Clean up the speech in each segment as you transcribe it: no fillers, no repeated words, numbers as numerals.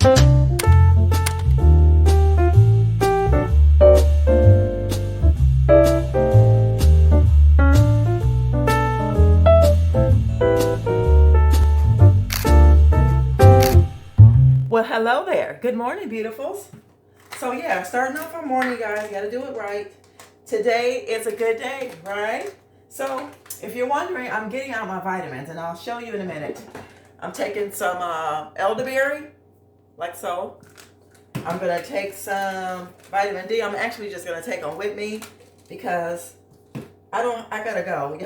Well, hello there. Good morning, beautifuls. So yeah, starting off our morning, guys. Got to do it right. Today is a good day, right? So if you're wondering, I'm getting out my vitamins, and I'll show you in a minute. I'm taking some elderberry, like so. I'm gonna take some vitamin D. I'm actually just gonna take them with me because I gotta go.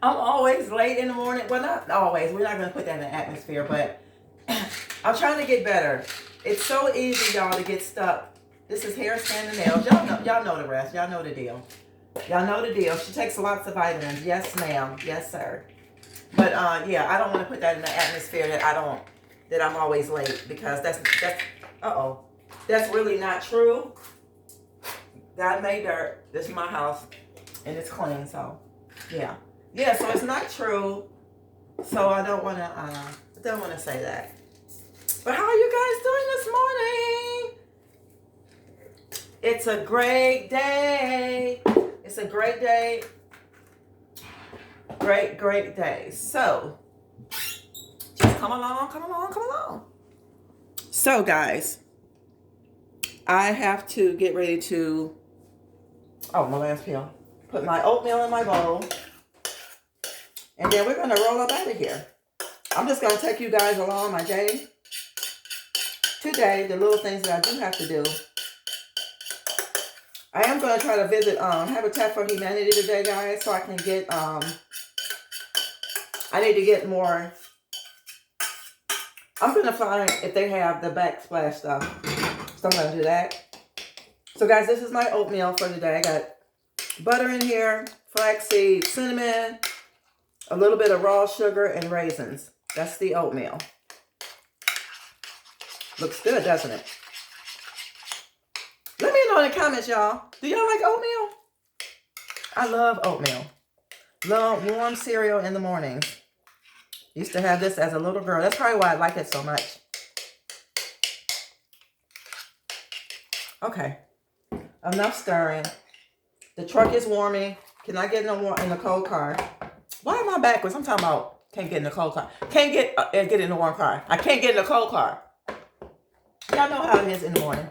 I'm always late in the morning. Well, not always. We're not gonna put that in the atmosphere, but I'm trying to get better. It's so easy, y'all, to get stuck. This is hair, skin, and nails. Y'all know the rest. Y'all know the deal. Y'all know the deal. She takes lots of vitamins. Yes, ma'am. Yes, sir. But yeah, I don't want to put that in the atmosphere that I'm always late, because that's that's really not true. God made dirt. This is my house, and it's clean. So yeah. So it's not true. So I don't want to say that. But how are you guys doing this morning? It's a great day. It's a great day. Great day. So just come along. So guys, I have to get ready to, my last pill. Put my oatmeal in my bowl. And then we're going to roll up out of here. I'm just going to take you guys along my day. Today, the little things that I do have to do. I am going to try to visit Habitat for Humanity today, guys, so I can get, I need to get more. I'm going to find if they have the backsplash stuff. So I'm going to do that. So, guys, this is my oatmeal for today. I got butter in here, flaxseed, cinnamon, a little bit of raw sugar, and raisins. That's the oatmeal. Looks good, doesn't it? Let me know in the comments, y'all. Do y'all like oatmeal? I love oatmeal. Love warm cereal in the morning. Used to have this as a little girl. That's probably why I like it so much. Okay. Enough stirring. The truck is warming. Can I get in the cold car? Why am I backwards? I'm talking about can't get in the cold car. Can't get in the warm car. I can't get in the cold car. Y'all know how it is in the morning.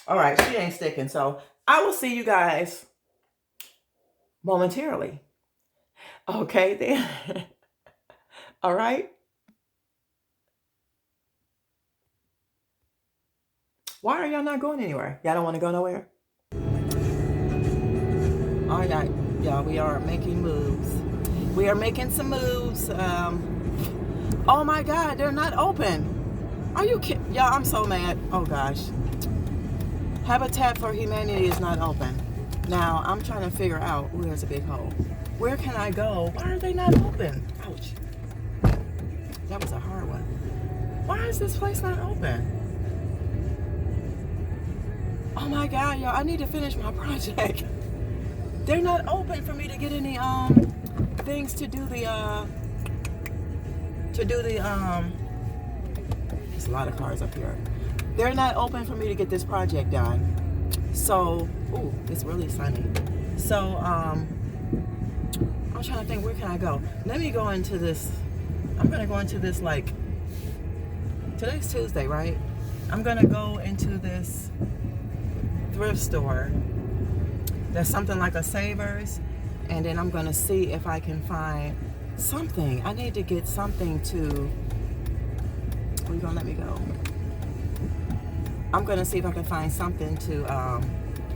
All right, she ain't sticking. So I will see you guys momentarily. Okay, then. All right. Why are y'all not going anywhere? Y'all don't want to go nowhere? All right, y'all, we are making moves. We are making some moves. Oh my God, they're not open. Are you kidding? Y'all, I'm so mad. Oh gosh. Habitat for Humanity is not open. Now, I'm trying to figure out, there's a big hole. Where can I go? Why are they not open? Ouch. That was a hard one. Why is this place not open? Oh my God, y'all, I need to finish my project. They're not open for me to get any things to do the there's a lot of cars up here. They're not open for me to get this project done. So, it's really sunny. So, I'm trying to think, where can I go? Let me go into this. I'm going to go into this, like, today's Tuesday, right? I'm going to go into this thrift store. There's something like a Savers. And then I'm going to see if I can find something. I need to get something to... Are you going to let me go? I'm going to see if I can find something to,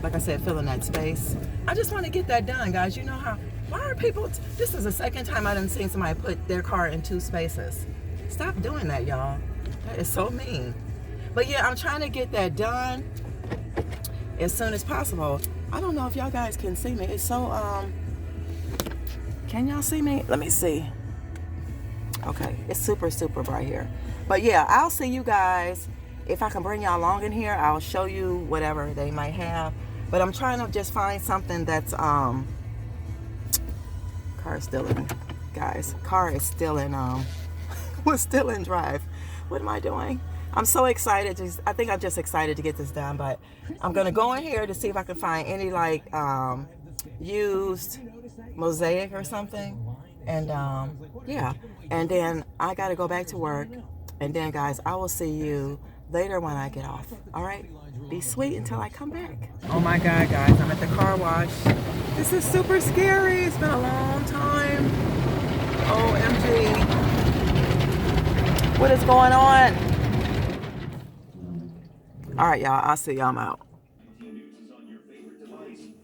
like I said, fill in that space. I just want to get that done, guys. You know how... Why are people... This is the second time I done seen somebody put their car in 2 spaces. Stop doing that, y'all. That is so mean. But yeah, I'm trying to get that done as soon as possible. I don't know if y'all guys can see me. It's so, can y'all see me? Let me see. Okay, it's super bright here. But yeah, I'll see you guys. If I can bring y'all along in here, I'll show you whatever they might have. But I'm trying to just find something that's, car is still in, guys. Car is still in, was still in drive. What am I doing? I'm so excited. I think I'm just excited to get this done, but I'm gonna go in here to see if I can find any like used mosaic or something, and yeah, and then I gotta go back to work, and then guys, I will see you later when I get off. All right, be sweet until I come back. Oh my God, guys, I'm at the car wash. This is super scary. It's been a long time. OMG. What is going on? All right, y'all. I'll see y'all. I'm out.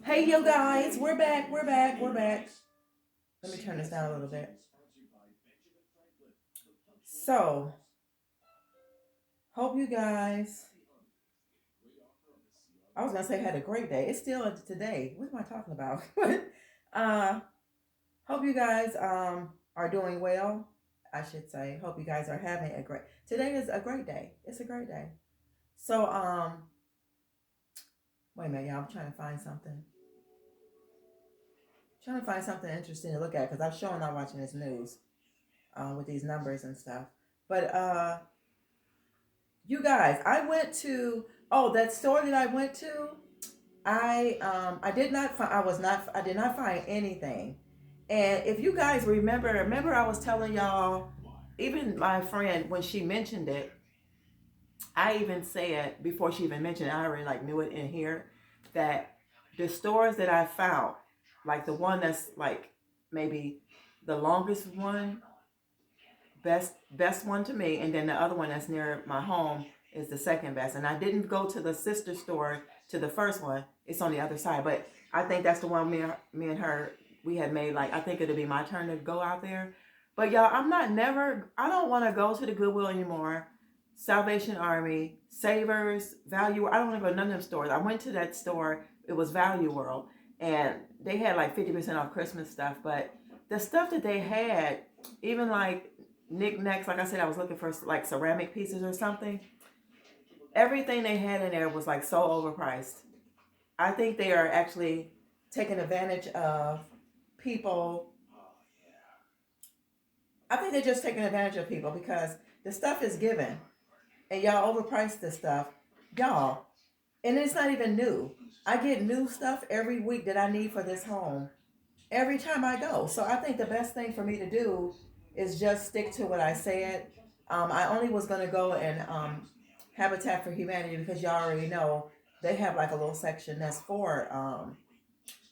Hey, you guys. We're back. We're back. We're back. Let me turn this down a little bit. So, hope you guys. I was gonna say had a great day. It's still today. What am I talking about? uh, hope you guys are doing well. I should say. Hope you guys are having a great. Today is a great day. It's a great day. So wait a minute, y'all. I'm trying to find something. Trying to find something interesting to look at because I'm sure I'm not watching this news with these numbers and stuff. But you guys, I went to that store that I went to. I did not find I did not find anything. And if you guys remember I was telling y'all, even my friend when she mentioned it, I even said before she even mentioned it, I already like knew it in here that the stores that I found, like the one that's like maybe the longest one, best one to me, and then the other one that's near my home is the second best. And I didn't go to the sister store to the first one. It's on the other side, but I think that's the one me and her we had made. Like I think it'll be my turn to go out there. But y'all, I don't want to go to the Goodwill anymore. Salvation Army, Savers, Value. I don't want to go to none of them stores. I went to that store. It was Value World, and they had like 50% off Christmas stuff. But the stuff that they had, even like knickknacks, like I said, I was looking for like ceramic pieces or something. Everything they had in there was like so overpriced. I think they are actually taking advantage of people. I think they're just taking advantage of people because the stuff is given and y'all overpriced this stuff. Y'all, and it's not even new. I get new stuff every week that I need for this home every time I go. So I think the best thing for me to do is just stick to what I said. I only was going to go and Habitat for Humanity because y'all already know they have like a little section that's for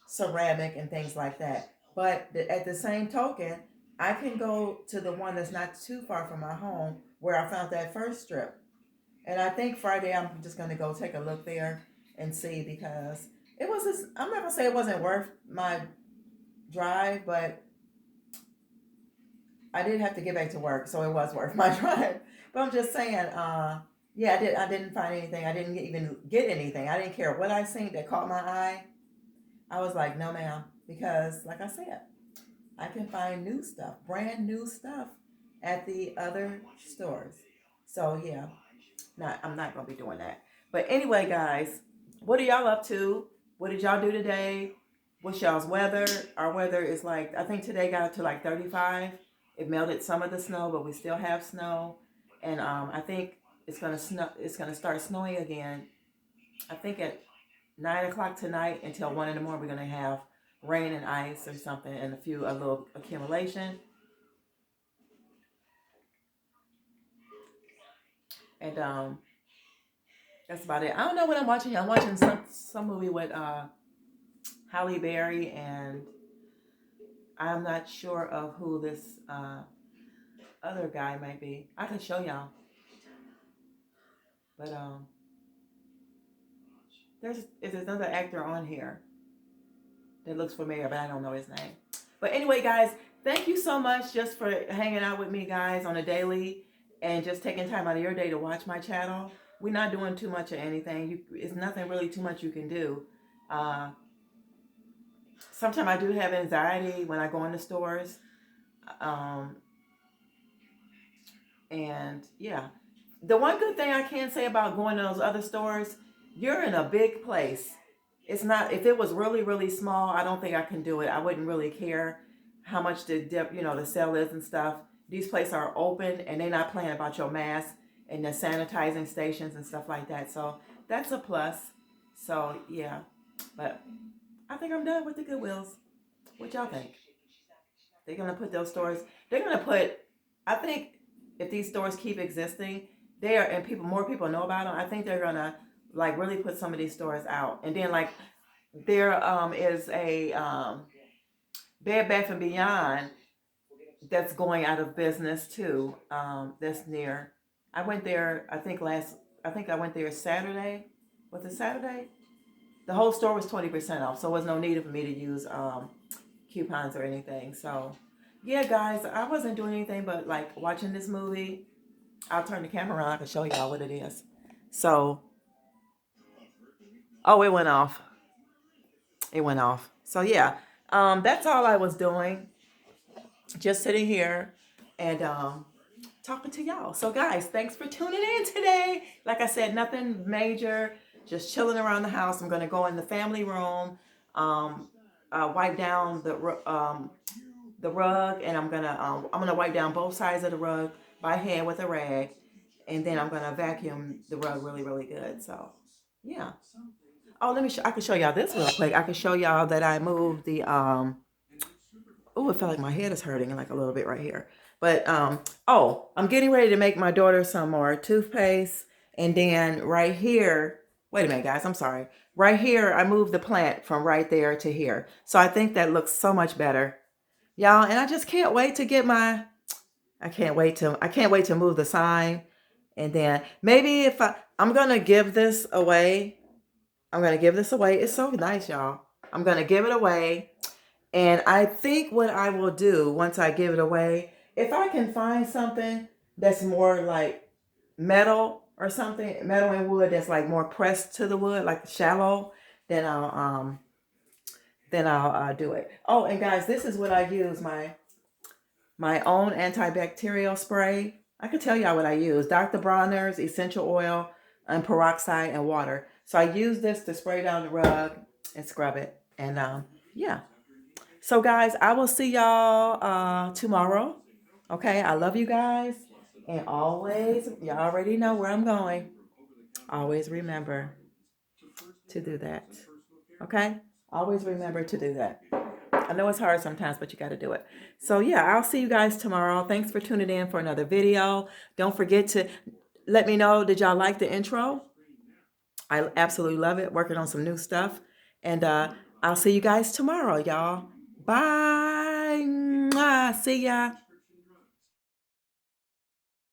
ceramic and things like that. But at the same token, I can go to the one that's not too far from my home where I found that first strip. And I think Friday I'm just going to go take a look there and see because it was just, I'm not going to say it wasn't worth my drive, but I did have to get back to work, so it was worth my drive. But I'm just saying, yeah, I didn't find anything. I didn't even get anything. I didn't care what I seen that caught my eye. I was like, no, ma'am, because like I said, I can find new stuff, brand new stuff at the other stores. So yeah, I'm not gonna be doing that. But anyway, guys, what are y'all up to? What did y'all do today? What's y'all's weather? Our weather is like, I think today got up to like 35. It melted some of the snow, but we still have snow. And I think it's gonna snow. It's gonna start snowing again. I think at 9 o'clock tonight until 1 in the morning, we're gonna have rain and ice or something, and a little accumulation. And that's about it. I don't know what I'm watching. I'm watching some movie with Halle Berry, and I'm not sure of who this other guy might be. I can show y'all, but there's another actor on here that looks familiar, but I don't know his name. But anyway, guys, thank you so much just for hanging out with me, guys, on a daily and just taking time out of your day to watch my channel. We're not doing too much of anything. It's nothing really too much you can do. Sometimes I do have anxiety when I go in the stores. And yeah, the one good thing I can say about going to those other stores, you're in a big place. It's not, if it was really, really small, I don't think I can do it. I wouldn't really care how much the sale is and stuff. These places are open and they're not playing about your mask. and the sanitizing stations and stuff like that. So that's a plus. So yeah, but I think I'm done with the Goodwills. What y'all think? They're gonna put those stores. They're gonna put. I think if these stores keep existing, they are, and more people know about them. I think they're gonna like really put some of these stores out. And then like there is a Bed Bath and Beyond that's going out of business too. That's near. I went there. I think I went there Saturday. Was it Saturday? The whole store was 20% off, so there was no need for me to use coupons or anything. So, yeah, guys, I wasn't doing anything but like watching this movie. I'll turn the camera around. I can show y'all what it is. So, oh, it went off. It went off. So yeah, that's all I was doing. Just sitting here and talking to y'all. So guys, thanks for tuning in today. Like I said, nothing major. Just chilling around the house. I'm gonna go in the family room, wipe down the rug, and I'm gonna wipe down both sides of the rug by hand with a rag, and then I'm gonna vacuum the rug really really good. So yeah. Oh, let me. I can show y'all this real quick. I can show y'all that I moved the Oh, it felt like my head is hurting like a little bit right here. But oh, I'm getting ready to make my daughter some more toothpaste, and then right here. Wait a minute, guys. I'm sorry. Right here, I moved the plant from right there to here. So I think that looks so much better, y'all. And I just can't wait to get my. I can't wait to move the sign, and then maybe if I'm gonna give this away. I'm gonna give this away. It's so nice, y'all. I'm gonna give it away. And I think what I will do once I give it away, if I can find something that's more like metal or something, metal and wood that's like more pressed to the wood, like shallow, then I'll do it. Oh, and guys, this is what I use, my own antibacterial spray. I can tell y'all what I use. Dr. Bronner's essential oil and peroxide and water. So I use this to spray down the rug and scrub it. And yeah. So guys, I will see y'all tomorrow. Okay, I love you guys. And always, y'all already know where I'm going. Always remember to do that. Okay? Always remember to do that. I know it's hard sometimes, but you got to do it. So yeah, I'll see you guys tomorrow. Thanks for tuning in for another video. Don't forget to let me know, did y'all like the intro? I absolutely love it. Working on some new stuff. And I'll see you guys tomorrow, y'all. Bye. Mwah. See ya.